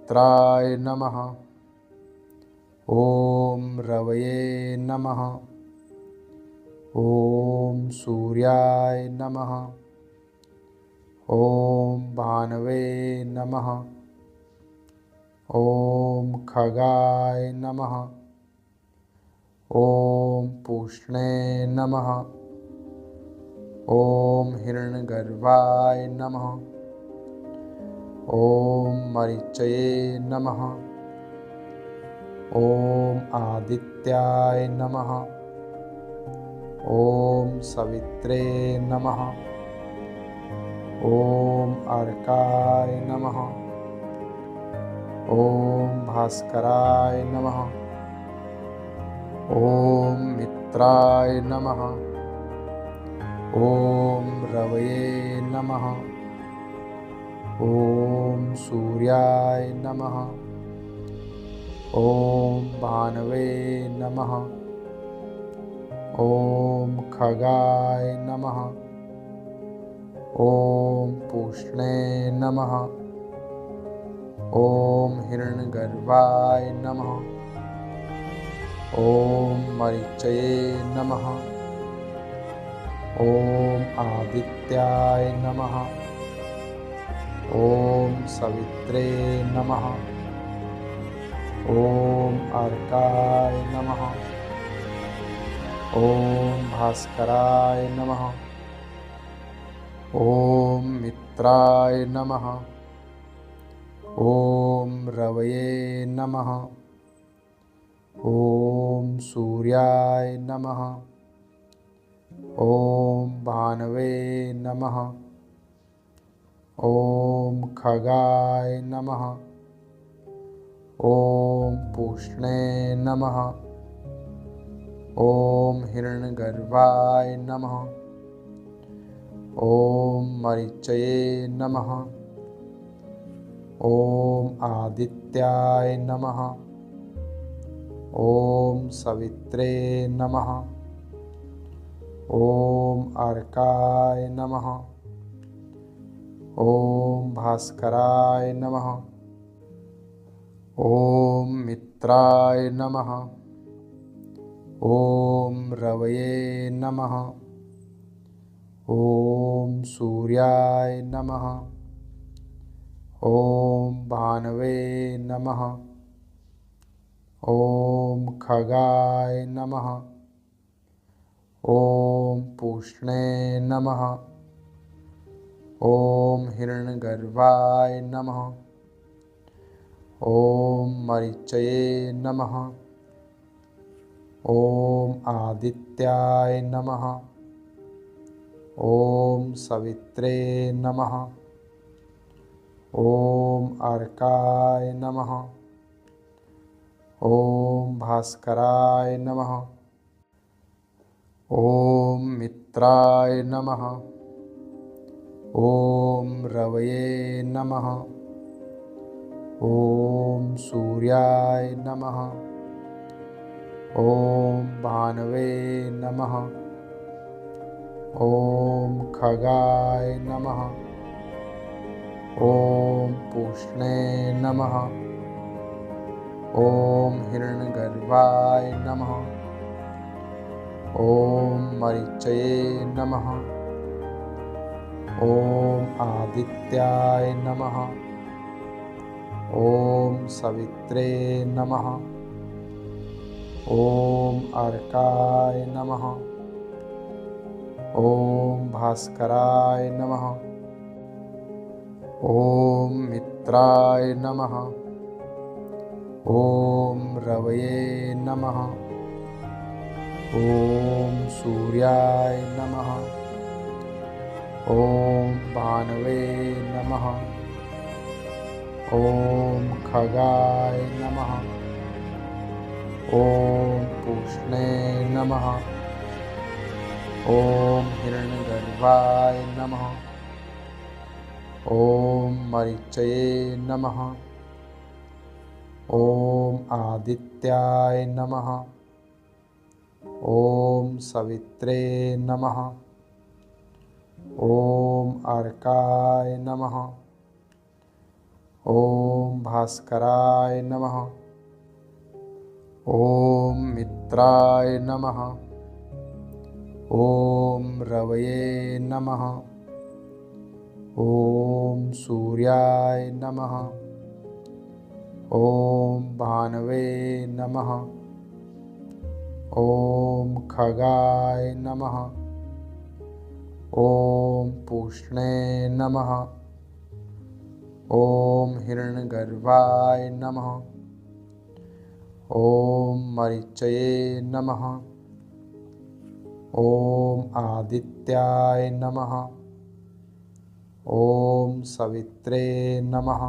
मित्राय नमः। ॐ रवये नमः। ॐ सूर्याय नमः। ॐ भानवे नमः। ॐ खगाय नमः। ॐ पूष्णे नमः। ॐ हिरण्यगर्भाय नमः। ॐ मरीचये नमः। ॐ आदित्याय नमः। ॐ सवित्रे नमः। ॐ अर्काय नमः। ॐ भास्कराय नमः। ॐ मित्राय नमः। ॐ रवये नमः। ॐ सूर्याय नमः। ॐ भानवे नमः। ॐ खगाय नमः। ॐ पूष्णे नमः। ॐ हिरण्यगर्भाय नमः। ॐ मरीचये नमः। ॐ आदित्याय नमः। ॐ सवित्रे नमः। ॐ अर्काय नमः। ॐ भास्कराय नमः। ॐ मित्राय नमः। ॐ रवये नमः। ॐ सूर्याय नमः। ॐ भानवे नमः। ॐ खगाय नमः। ॐ पूष्णे नमः। ॐ हिरण्यगर्भाय नमः। ॐ मरीचये नमः। ॐ आदित्याय नमः। ॐ सवित्रे नमः। ॐ अर्काय नमः। ॐ भास्कराय नमः। ॐ मित्राय नमः। ॐ रवये नमः। ॐ सूर्याय नमः। ॐ भानवे नमः। ॐ खगाय नमः। ॐ पूष्णे नमः। ॐ हिरण्यगर्भाय नमः। ॐ मरीचये नमः। ॐ आदित्याय नमः। ॐ सवित्रे नमः। ॐ अर्काय नमः। ॐ भास्कराय नमः। ॐ मित्राय नमः। ॐ रवये नमः। ॐ सूर्याय नमः। ॐ भानवे नमः। ॐ खगाय नमः। ॐ पूष्णे नमः। ॐ हिरण्यगर्भाय नमः। ॐ मरीचये नमः। ॐ आदित्याय नमः। ॐ सवित्रे नमः। ॐ अर्काय नमः। ॐ भास्कराय नमः। ॐ मित्राय नमः। ॐ रवये नमः। ॐ सूर्याय नमः। ॐ भानवे नमः। ॐ खगाय नमः। ॐ पूष्णे नमः। ॐ हिरण्यगर्भाय नमः। ॐ मरीचये नमः। ॐ आदित्याय नमः। ॐ सवित्रे नमः। ॐ अर्काय नमः। ॐ भास्कराय नमः। ॐ मित्राय नमः। ॐ रवये नमः। ॐ सूर्याय नमः। ॐ भानवे नमः। ॐ खगाय नमः। ॐ पूष्णे नमः। ॐ हिरण्यगर्भाय नमः। ॐ मरीचये नमः। ॐ आदित्याय नमः। ॐ सवित्रे नमः।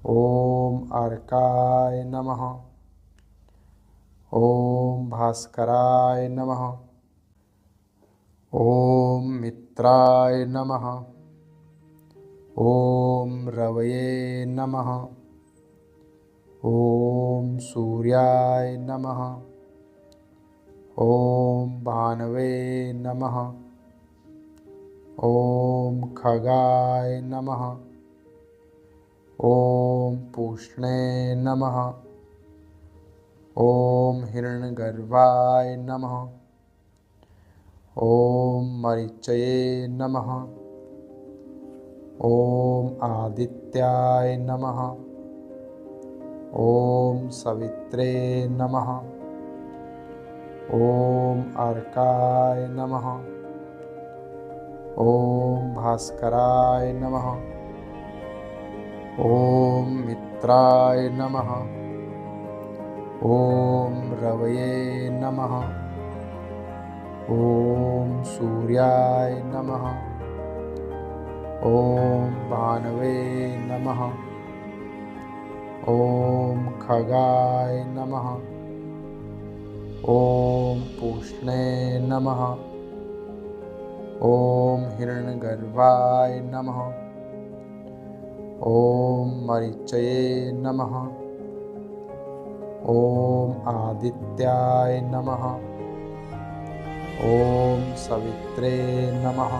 ॐ अर्काय नमः। ॐ भास्कराय नमः। ॐ मित्राय नमः। ॐ रवये नमः। ॐ सूर्याय नमः। ॐ भानवे नमः। ॐ खगाय नमः। ॐ पूष्णे नमः। ॐ हिरण्यगर्भाय नमः। ॐ मरीचये नमः। ॐ आदित्याय नमः। ॐ सवित्रे नमः। ॐ अर्काय नमः। ॐ भास्कराय नमः। ॐ मित्राय नमः। ॐ रवये नमः। ॐ सूर्याय नमः। ॐ भानवे नमः। ॐ खगाय नमः। ॐ पूष्णे नमः। ॐ हिरण्यगर्भाय नमः। ॐ मरीचये नमः। ॐ आदित्याय नमः। ॐ सवित्रे नमः।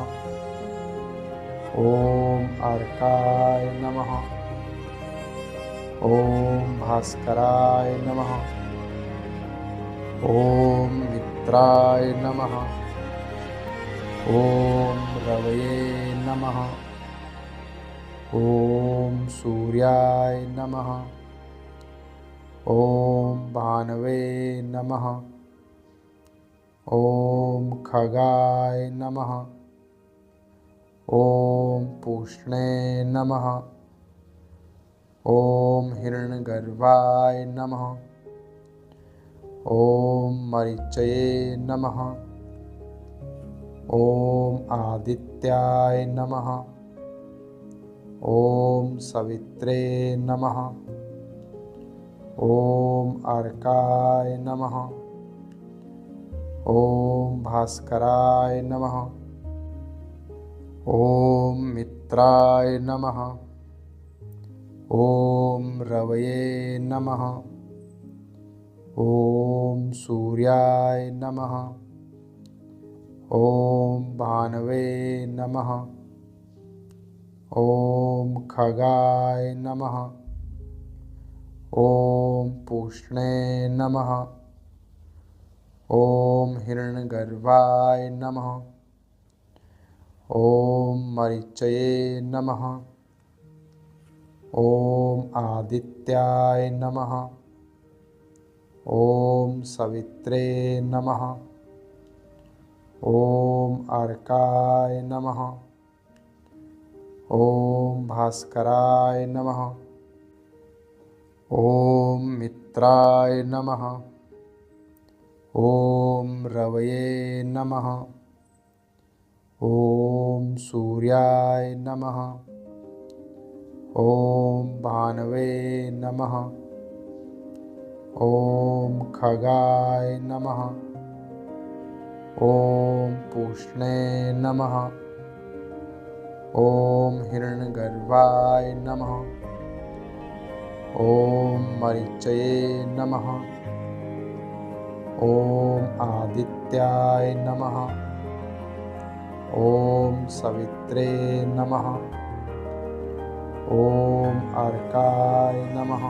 ॐ अर्काय नमः। ॐ भास्कराय नमः। ॐ मित्राय नमः। ॐ रवये नमः। ॐ सूर्याय नमः। ॐ भानवे नमः। ॐ खगाय नमः। ॐ पूष्णे नमः। ॐ हिरण्यगर्भाय नमः। ॐ मरीचये नमः। ॐ आदित्याय नमः। ॐ सवित्रे नमः। ॐ अर्काय नमः। ॐ भास्कराय नमः। ॐ मित्राय नमः। ॐ रवये नमः। ॐ सूर्याय नमः। ॐ भानवे नमः। ॐ खगाय नमः। ॐ पूष्णे नमः। ॐ हिरण्यगर्भाय नमः। ॐ मरीचये नमः। ॐ आदित्याय नमः। ॐ सवित्रे नमः। ॐ अर्काय नमः। ॐ भास्कराय नमः। ॐ मित्राय नमः। ॐ रवये नमः। ॐ सूर्याय नमः। ॐ भानवे नमः। ॐ खगाय नमः। ॐ पूष्णे नमः। ॐ हिरण्यगर्भाय नमः। ॐ मरीचये नमः। ॐ आदित्याय नमः। ॐ सवित्रे नमः। ॐ अर्काय नमः।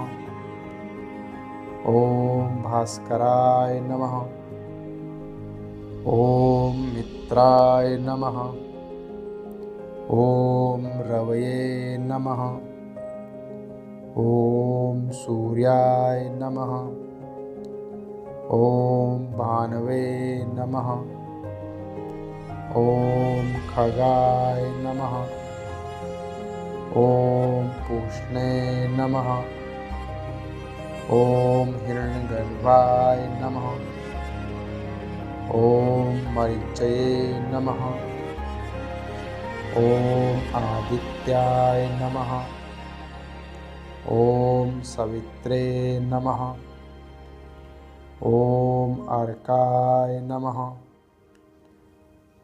ॐ भास्कराय नमः। ॐ मित्राय नमः। ॐ रवये नमः। ॐ सूर्याय नमः। ॐ भानवे नमः। ॐ खगाय नमः। ॐ पूष्णे नमः। ॐ हिरण्यगर्भाय नमः। ॐ मरीचये नमः। ॐ आदित्याय नमः। ॐ सवित्रे नमः। ॐ अर्काय नमः।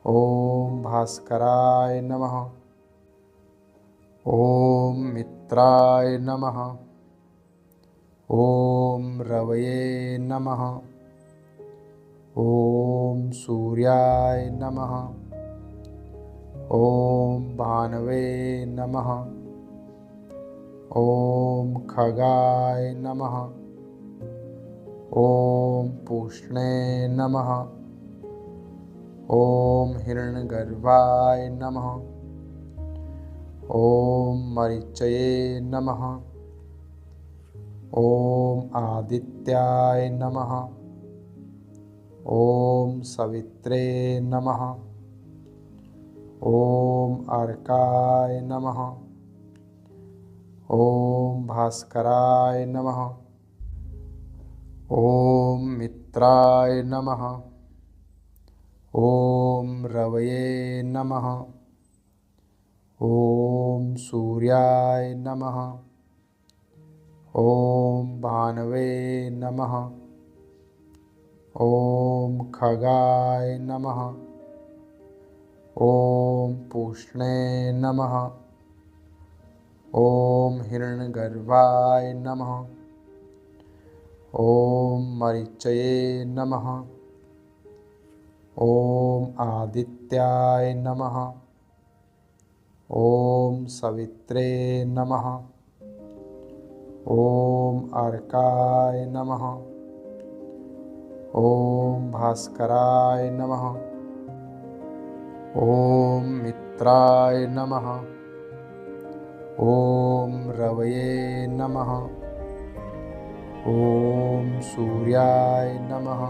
ॐ भास्कराय नमः। ॐ मित्राय नमः। ॐ रवये नमः। ॐ सूर्याय नमः। ॐ भानवे नमः। ॐ खगाय नमः। ॐ पूष्णे नमः। ॐ हिरण्यगर्भाय नमः। ॐ मरीचये नमः। ॐ आदित्याय नमः। ॐ सवित्रे नमः। ॐ अर्काय नमः। ॐ भास्कराय नमः। ॐ मित्राय नमः। ॐ रवये नमः। ॐ सूर्याय नमः। ॐ भानवे नमः। ॐ खगाय नमः। ॐ पूष्णे नमः। ॐ हिरण्यगर्भाय नमः। ॐ मरीचये नमः। ॐ आदित्याय नमः। ॐ सवित्रे नमः। ॐ अर्काय नमः। ॐ भास्कराय नमः। ॐ मित्राय नमः। ॐ रवये नमः। ॐ सूर्याय नमः।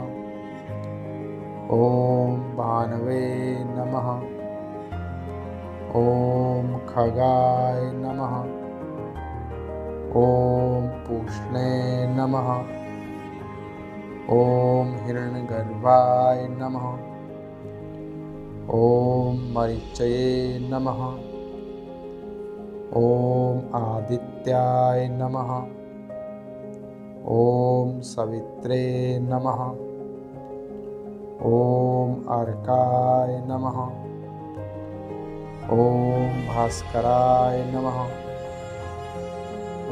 ॐ भानवे नमः। ॐ खगाय नमः। ॐ पूष्णे नमः। ॐ हिरण्यगर्भाय नमः। ॐ मरीचये नमः। ॐ आदित्याय नमः। ॐ सवित्रे नमः। ॐ अर्काय नमः। ॐ भास्कराय नमः।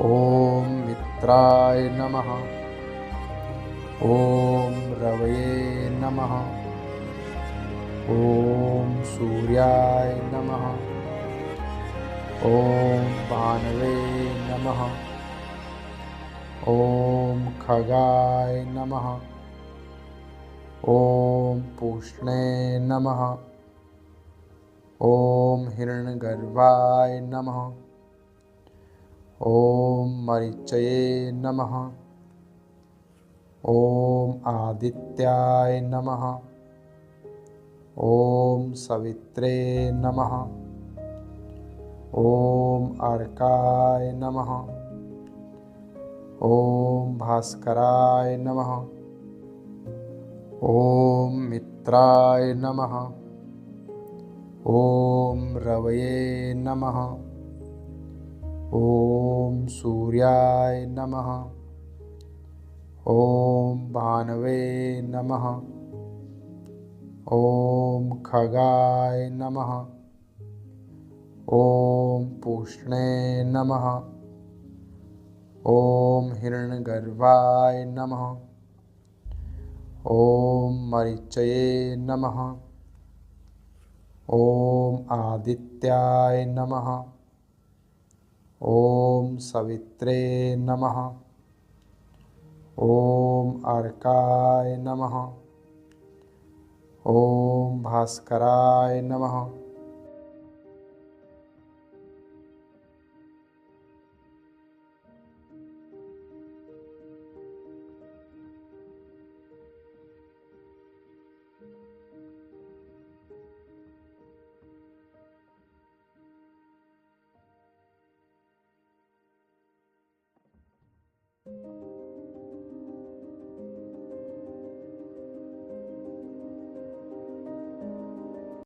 ॐ मित्राय नमः। ॐ रवये नमः। ॐ सूर्याय नमः। ॐ भानवे नमः। ॐ खगाय नमः। ॐ पूष्णे नमः। ॐ हिरण्यगर्भाय नमः। ॐ मरीचये नमः। ॐ आदित्याय नमः। ॐ सवित्रे नमः। ॐ अर्काय नमः। ॐ भास्कराय नमः। ॐ मित्राय नमः। ॐ रवये नमः। ॐ सूर्याय नमः। ॐ भानवे नमः। ॐ खगाय नमः। ॐ पूष्णे नमः। ॐ हिरण्यगर्भाय नमः। ॐ मरीचये नमः। ॐ आदित्याय नमः। ॐ सवित्रे नमः। ॐ अर्काय नमः। ॐ भास्कराय नमः।